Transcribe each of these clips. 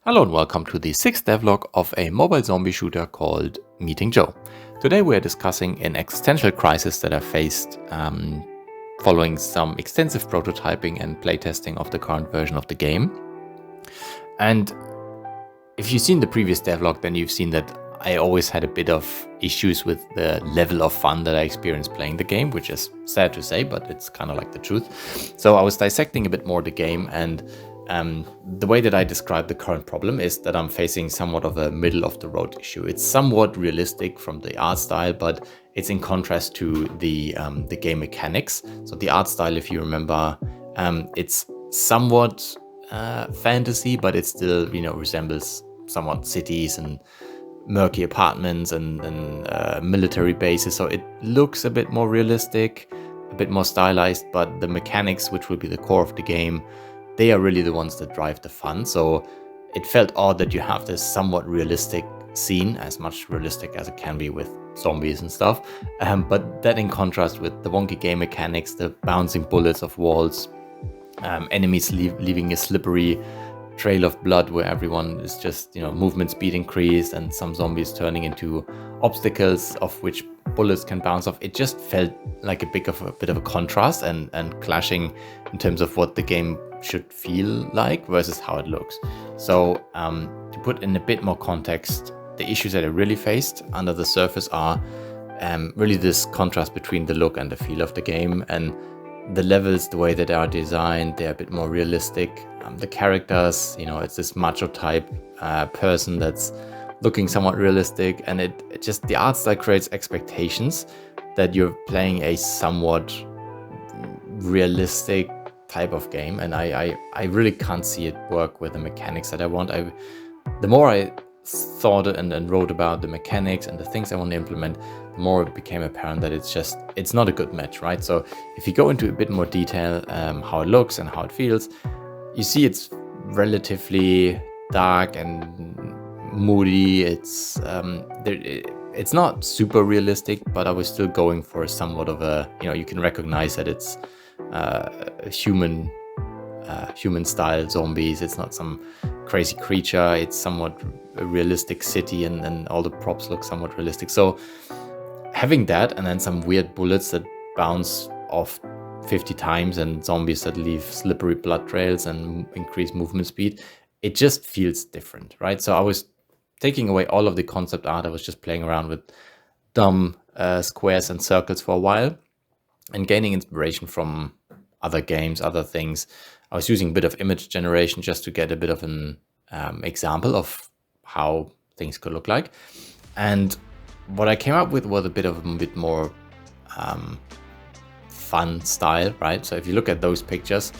Hello and welcome to the sixth devlog of a mobile zombie shooter called Meeting Joe. Today we are discussing an existential crisis that I faced following some extensive prototyping and playtesting of the current version of the game. And if you've seen the previous devlog, then you've seen that I always had a bit of issues with the level of fun that I experienced playing the game, which is sad to say, but it's kind of like the truth. So I was dissecting a bit more the game, and the way that I describe the current problem is that I'm facing somewhat of a middle of the road issue. It's somewhat realistic from the art style, but it's in contrast to the game mechanics. So the art style, if you remember, it's somewhat fantasy, but it still, resembles somewhat cities and murky apartments and military bases. So it looks a bit more realistic, a bit more stylized, but the mechanics, which will be the core of the game, they are really the ones that drive the fun. So it felt odd that you have this somewhat realistic scene, as much realistic as it can be with zombies and stuff. But that in contrast with the wonky game mechanics, the bouncing bullets of walls, enemies leaving a slippery trail of blood where everyone is just, movement speed increased, and some zombies turning into obstacles of which bullets can bounce off. It just felt like a bit of a contrast and clashing in terms of what the game should feel like versus how it looks. So to put in a bit more context, the issues that I really faced under the surface are really this contrast between the look and the feel of the game, and the levels, the way that they are designed, they're a bit more realistic. The characters, it's this macho type person that's looking somewhat realistic, and it just, the art style creates expectations that you're playing a somewhat realistic type of game, and I really can't see it work with the mechanics that I want. The more I thought and wrote about the mechanics and the things I want to implement, the more it became apparent that it's not a good match, right? So if you go into a bit more detail, how it looks and how it feels, you see it's relatively dark and moody. It's not super realistic, but I was still going for somewhat of a, you can recognize that it's human style zombies. It's not some crazy creature. It's somewhat a realistic city, and all the props look somewhat realistic. So having that, and then some weird bullets that bounce off 50 times, and zombies that leave slippery blood trails and increase movement speed, it just feels different, right? So I was taking away all of the concept art. I was just playing around with dumb squares and circles for a while and gaining inspiration from other games, other things. I was using a bit of image generation just to get a bit of an example of how things could look like. And what I came up with was a bit more fun style, right? So if you look at those pictures,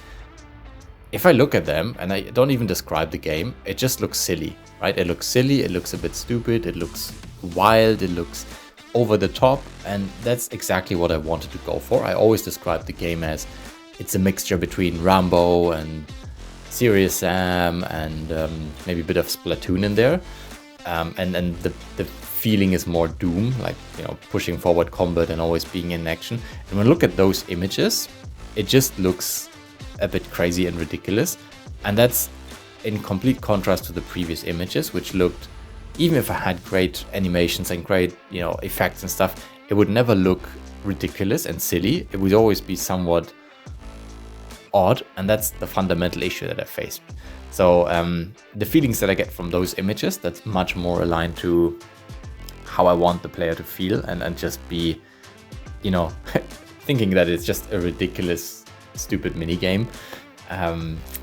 if I look at them and I don't even describe the game, it just looks silly, right? It looks silly, it looks a bit stupid, it looks wild, it looks over the top, and that's exactly what I wanted to go for. I always describe the game as it's a mixture between Rambo and Serious Sam and maybe a bit of Splatoon in there, and the feeling is more Doom, like pushing forward combat and always being in action. And when I look at those images, it just looks a bit crazy and ridiculous, and that's in complete contrast to the previous images, which looked, even if I had great animations and great effects and stuff, it would never look ridiculous and silly. It would always be somewhat odd, and that's the fundamental issue that I faced. So the feelings that I get from those images, that's much more aligned to how I want the player to feel, and just be thinking that it's just a ridiculous, stupid mini game.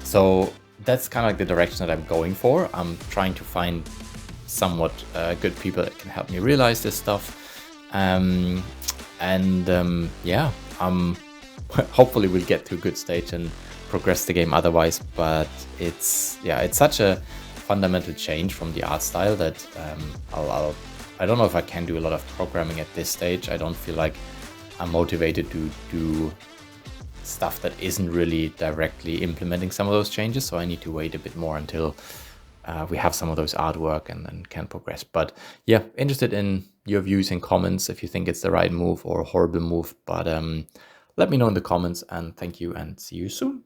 So that's kind of like the direction that I'm going for. I'm trying to find somewhat good people that can help me realize this stuff, hopefully we'll get to a good stage and progress the game otherwise. But it's such a fundamental change from the art style that I don't know if I can do a lot of programming at this stage. I don't feel like I'm motivated to do stuff that isn't really directly implementing some of those changes, so I need to wait a bit more until we have some of those artwork and can progress. But yeah, interested in your views and comments if you think it's the right move or a horrible move. But let me know in the comments, and thank you, and see you soon.